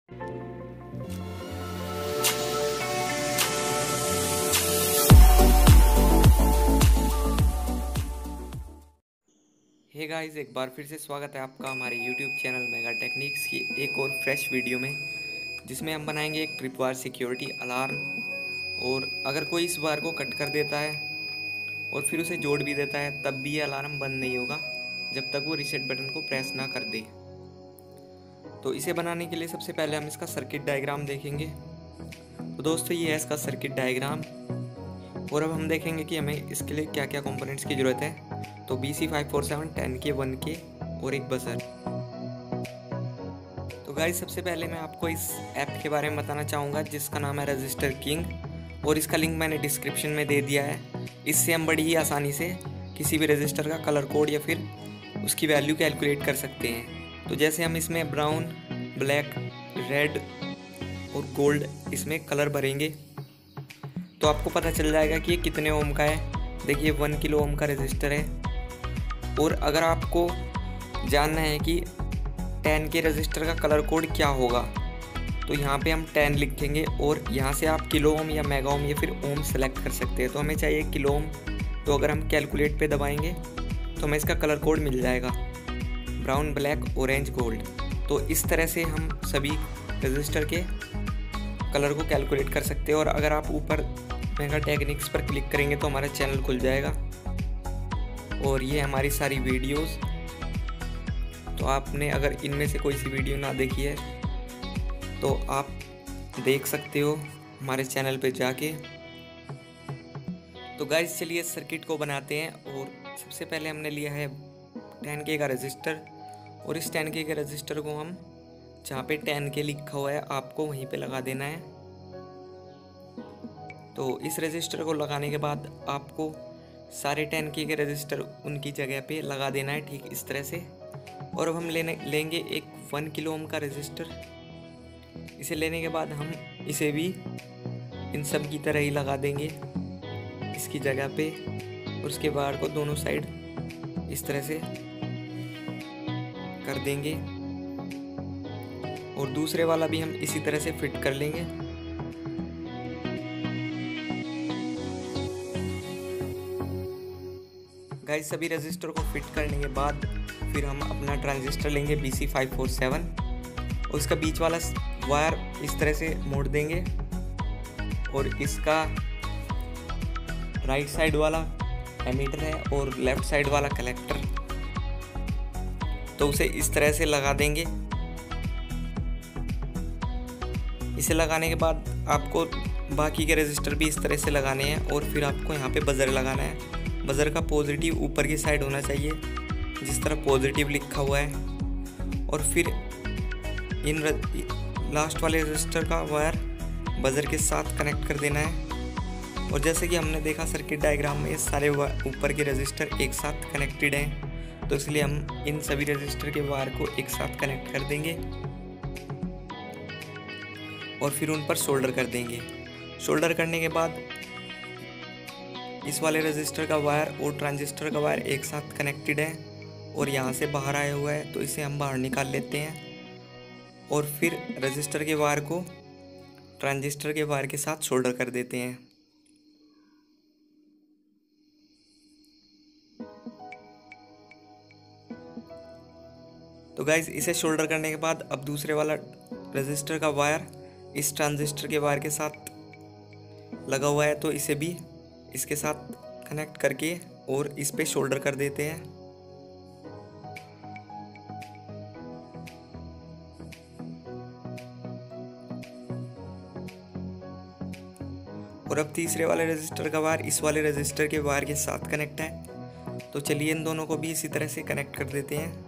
Hey guys, एक बार फिर से स्वागत है आपका हमारे YouTube चैनल मेगा टेक्निक्स की एक और फ्रेश वीडियो में, जिसमें हम बनाएंगे एक ट्रिप वार सिक्योरिटी अलार्म। और अगर कोई इस वायर को कट कर देता है और फिर उसे जोड़ भी देता है, तब भी ये अलार्म बंद नहीं होगा जब तक वो रीसेट बटन को प्रेस ना कर दे। तो इसे बनाने के लिए सबसे पहले हम इसका सर्किट डायग्राम देखेंगे। तो दोस्तों, ये है इसका सर्किट डायग्राम। और अब हम देखेंगे कि हमें इसके लिए क्या क्या कंपोनेंट्स की ज़रूरत है। तो BC547 10K 1K और एक बजर। तो गाइस, सबसे पहले मैं आपको इस ऐप के बारे में बताना चाहूँगा, जिसका नाम है रजिस्टर किंग, और इसका लिंक मैंने डिस्क्रिप्शन में दे दिया है। इससे हम बड़ी ही आसानी से किसी भी रजिस्टर का कलर कोड या फिर उसकी वैल्यू कैलकुलेट कर सकते हैं। तो जैसे हम इसमें ब्राउन, ब्लैक, रेड और गोल्ड इसमें कलर भरेंगे तो आपको पता चल जाएगा कि ये कितने ओम का है। देखिए 1 किलो ओम का रजिस्टर है। और अगर आपको जानना है कि 10 के रजिस्टर का कलर कोड क्या होगा, तो यहाँ पे हम 10 लिखेंगे और यहाँ से आप किलो ओम या मेगा ओम या फिर ओम सेलेक्ट कर सकते हैं। तो हमें चाहिए किलो ओम। तो अगर हम कैलकुलेट पे दबाएंगे तो हमें इसका कलर कोड मिल जाएगा, ब्राउन, ब्लैक, ऑरेंज, गोल्ड। तो इस तरह से हम सभी रजिस्टर के कलर को कैलकुलेट कर सकते हैं। और अगर आप ऊपर मेगा टेक्निक्स पर क्लिक करेंगे तो हमारा चैनल खुल जाएगा और ये हमारी सारी वीडियोस। तो आपने अगर इनमें से कोई सी वीडियो ना देखी है तो आप देख सकते हो हमारे चैनल पे जाके। तो गाइस, चलिए सर्किट को बनाते हैं। और सबसे पहले हमने लिया है 10K का रजिस्टर, और इस 10K के रजिस्टर को हम जहाँ पे 10K लिखा हुआ है आपको वहीं पे लगा देना है। तो इस रजिस्टर को लगाने के बाद आपको सारे 10K के रजिस्टर उनकी जगह पे लगा देना है, ठीक इस तरह से। और अब हम लेंगे एक 1 किलो ओम का रजिस्टर। इसे लेने के बाद हम इसे भी इन सब की तरह ही लगा देंगे इसकी जगह पे, और उसके वायर को दोनों साइड इस तरह से कर देंगे। और दूसरे वाला भी हम इसी तरह से फिट कर लेंगे। गाइस, सभी रजिस्टर को फिट करने के बाद फिर हम अपना ट्रांजिस्टर लेंगे BC547 और इसका बीच वाला वायर इस तरह से मोड़ देंगे और इसका राइट साइड वाला एमीटर है और लेफ्ट साइड वाला कलेक्टर, तो उसे इस तरह से लगा देंगे। इसे लगाने के बाद आपको बाकी के रजिस्टर भी इस तरह से लगाने हैं और फिर आपको यहाँ पे बजर लगाना है। बजर का पॉजिटिव ऊपर की साइड होना चाहिए, जिस तरह पॉजिटिव लिखा हुआ है। और फिर इन लास्ट वाले रजिस्टर का वायर बजर के साथ कनेक्ट कर देना है। और जैसे कि हमने देखा सर्किट डायग्राम में, ये सारे ऊपर के रजिस्टर एक साथ कनेक्टेड हैं, तो इसलिए हम इन सभी रजिस्टर के वायर को एक साथ कनेक्ट कर देंगे और फिर उन पर सोल्डर कर देंगे। सोल्डर करने के बाद इस वाले रजिस्टर का वायर और ट्रांजिस्टर का वायर एक साथ कनेक्टेड है और यहाँ से बाहर आया हुआ है, तो इसे हम बाहर निकाल लेते हैं और फिर रजिस्टर के वायर को ट्रांजिस्टर के वायर के साथ सोल्डर कर देते हैं। तो गाइस, इसे सोल्डर करने के बाद अब दूसरे वाला रजिस्टर का वायर इस ट्रांजिस्टर के वायर के साथ लगा हुआ है, तो इसे भी इसके साथ कनेक्ट करके और इस पे सोल्डर कर देते हैं। और अब तीसरे वाले रजिस्टर का वायर इस वाले रजिस्टर के वायर के साथ कनेक्ट है, तो चलिए इन दोनों को भी इसी तरह से कनेक्ट कर देते हैं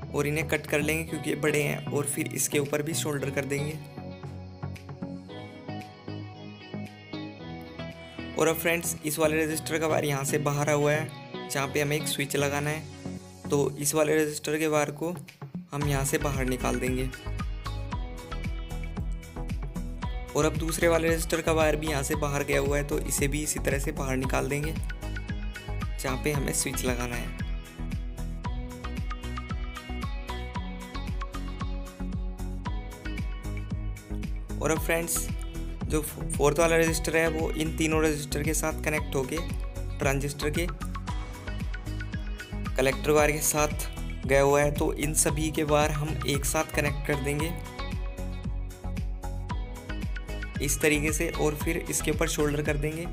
और इन्हें कट कर लेंगे क्योंकि ये बड़े हैं, और फिर इसके ऊपर भी सोल्डर कर देंगे। और अब फ्रेंड्स, इस वाले रजिस्टर का वायर यहाँ से बाहर आया हुआ है जहाँ पे हमें एक स्विच लगाना है, तो इस वाले रजिस्टर के वायर को हम यहाँ से बाहर निकाल देंगे। और अब दूसरे वाले रजिस्टर का वायर भी यहाँ से बाहर गया हुआ है, तो इसे भी इसी तरह से बाहर निकाल देंगे जहाँ पे हमें स्विच लगाना है। और अब फ्रेंड्स जो फोर्थ वाला रजिस्टर है वो इन तीनों रजिस्टर के साथ कनेक्ट होके ट्रांजिस्टर के कलेक्टर वायर के साथ गया हुआ है। तो इन सभी के वायर हम एक साथ कनेक्ट कर देंगे इस तरीके से, और फिर इसके ऊपर शोल्डर कर देंगे।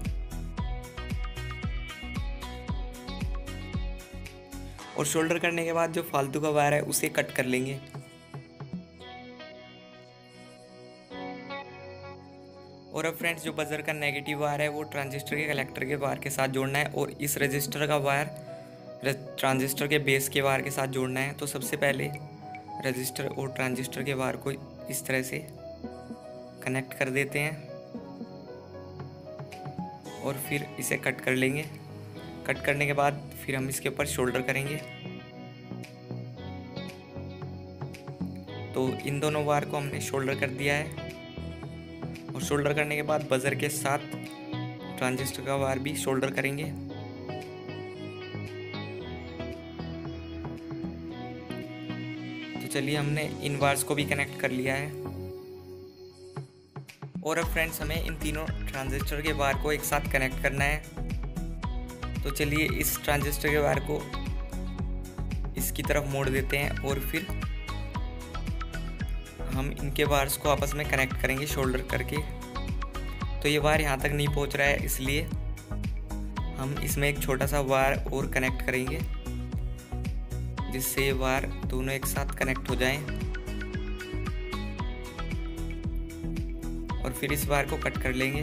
और शोल्डर करने के बाद जो फालतू का वायर है उसे कट कर लेंगे। और अब फ्रेंड्स जो बजर का नेगेटिव वायर है वो ट्रांजिस्टर के कलेक्टर के वायर के साथ जोड़ना है, और इस रजिस्टर का वायर ट्रांजिस्टर के बेस के वायर के साथ जोड़ना है। तो सबसे पहले रजिस्टर और ट्रांजिस्टर के वायर को इस तरह से कनेक्ट कर देते हैं और फिर इसे कट कर लेंगे। कट करने के बाद फिर हम इसके ऊपर शोल्डर करेंगे। तो इन दोनों वायर को हमने शोल्डर कर दिया है, और शोल्डर करने के बाद बजर के साथ ट्रांजिस्टर का वायर भी शोल्डर करेंगे। तो चलिए हमने इन वायर्स को भी कनेक्ट कर लिया है। और अब फ्रेंड्स हमें इन तीनों ट्रांजिस्टर के वायर को एक साथ कनेक्ट करना है। तो चलिए इस ट्रांजिस्टर के वायर को इसकी तरफ मोड़ देते हैं, और फिर हम इनके वायर्स को आपस में कनेक्ट करेंगे शोल्डर करके। तो ये वायर यहाँ तक नहीं पहुँच रहा है, इसलिए हम इसमें एक छोटा सा वायर और कनेक्ट करेंगे, जिससे ये वायर दोनों एक साथ कनेक्ट हो जाएं। और फिर इस वायर को कट कर लेंगे।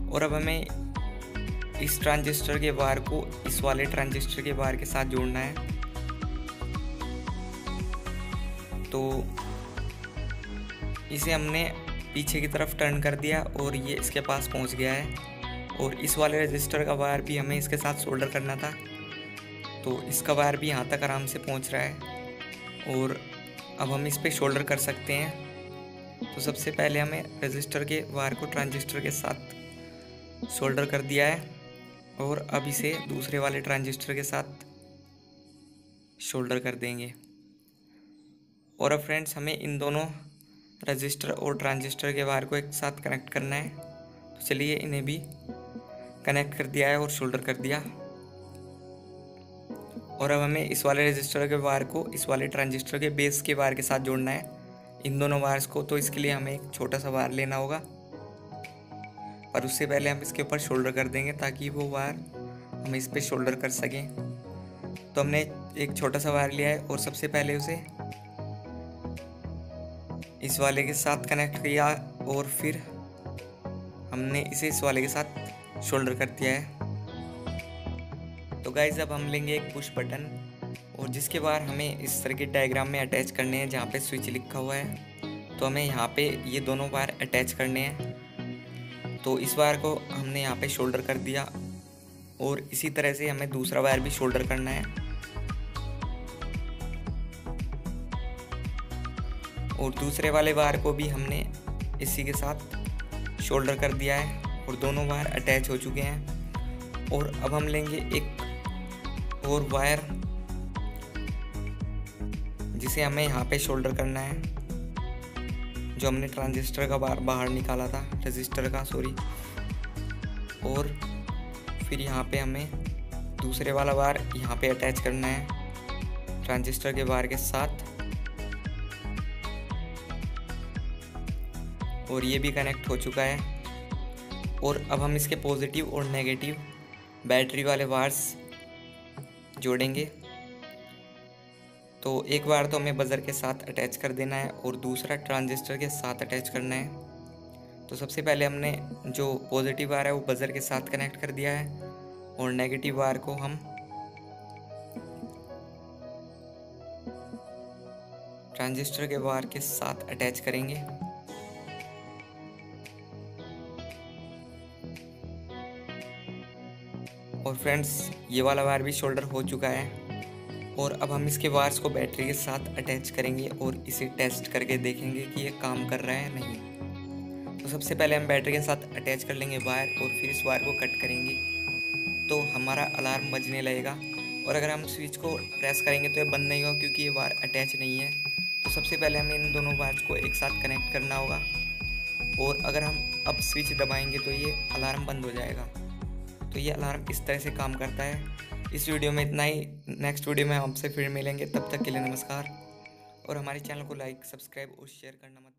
और अब हमें इस ट्रांजिस्टर के वायर को इस वाले ट्रांजिस्टर के वायर के साथ जोड़ना है। तो इसे हमने पीछे की तरफ टर्न कर दिया और ये इसके पास पहुंच गया है। और इस वाले रजिस्टर का वायर भी हमें इसके साथ सोल्डर करना था, तो इसका वायर भी यहाँ तक आराम से पहुंच रहा है। और अब हम इस पे शोल्डर कर सकते हैं। तो सबसे पहले हमें रजिस्टर के वायर को ट्रांजिस्टर के साथ सोल्डर कर दिया है, और अब इसे दूसरे वाले ट्रांजिस्टर के साथ शोल्डर कर देंगे। और अब फ्रेंड्स हमें इन दोनों रजिस्टर और ट्रांजिस्टर के वायर को एक साथ कनेक्ट करना है। तो चलिए इन्हें भी कनेक्ट कर दिया है और शोल्डर कर दिया। और अब हमें इस वाले रजिस्टर के वायर को इस वाले ट्रांजिस्टर के बेस के वायर के साथ जोड़ना है, इन दोनों वायर्स को। तो इसके लिए हमें एक छोटा सा वायर लेना होगा, पर उससे पहले हम इसके ऊपर शोल्डर कर देंगे ताकि वो वायर हम इस पे शोल्डर कर सकें। तो हमने एक छोटा सा वायर लिया है और सबसे पहले उसे इस वाले के साथ कनेक्ट किया, और फिर हमने इसे इस वाले के साथ शोल्डर कर दिया है। तो गाइज अब हम लेंगे एक पुश बटन, और जिसके वायर हमें इस सर्किट डायग्राम में अटैच करने हैं जहाँ पे स्विच लिखा हुआ है। तो हमें यहाँ पे ये दोनों वायर अटैच करने हैं। तो इस वायर को हमने यहाँ पे शोल्डर कर दिया, और इसी तरह से हमें दूसरा वायर भी शोल्डर करना है। और दूसरे वाले वायर को भी हमने इसी के साथ शोल्डर कर दिया है, और दोनों वायर अटैच हो चुके हैं। और अब हम लेंगे एक और वायर जिसे हमें यहाँ पे शोल्डर करना है, जो हमने ट्रांजिस्टर का वायर बाहर निकाला था, रजिस्टर का सॉरी। और फिर यहाँ पे हमें दूसरे वाला वायर यहाँ पे अटैच करना है ट्रांजिस्टर के वायर के साथ, और ये भी कनेक्ट हो चुका है। और अब हम इसके पॉजिटिव और नेगेटिव बैटरी वाले वायर्स जोड़ेंगे। तो एक वायर तो हमें बजर के साथ अटैच कर देना है, और दूसरा ट्रांजिस्टर के साथ अटैच करना है। तो सबसे पहले हमने जो पॉजिटिव वायर है वो बजर के साथ कनेक्ट कर दिया है, और नेगेटिव वायर को हम ट्रांजिस्टर के वायर के साथ अटैच करेंगे। और फ्रेंड्स ये वाला वायर भी शोल्डर हो चुका है, और अब हम इसके वायर्स को बैटरी के साथ अटैच करेंगे और इसे टेस्ट करके देखेंगे कि ये काम कर रहा है नहीं। तो सबसे पहले हम बैटरी के साथ अटैच कर लेंगे वायर, और फिर इस वायर को कट करेंगे। तो हमारा अलार्म बजने लगेगा, और अगर हम स्विच को प्रेस करेंगे तो ये बंद नहीं होगा क्योंकि ये वायर अटैच नहीं है। तो सबसे पहले हमें इन दोनों वायर्स को एक साथ कनेक्ट करना होगा, और अगर हम अब स्विच दबाएंगे तो ये अलार्म बंद हो जाएगा। तो ये अलार्म इस तरह से काम करता है। इस वीडियो में इतना ही। नेक्स्ट वीडियो में हमसे फिर मिलेंगे, तब तक के लिए नमस्कार। और हमारे चैनल को लाइक, सब्सक्राइब और शेयर करना मत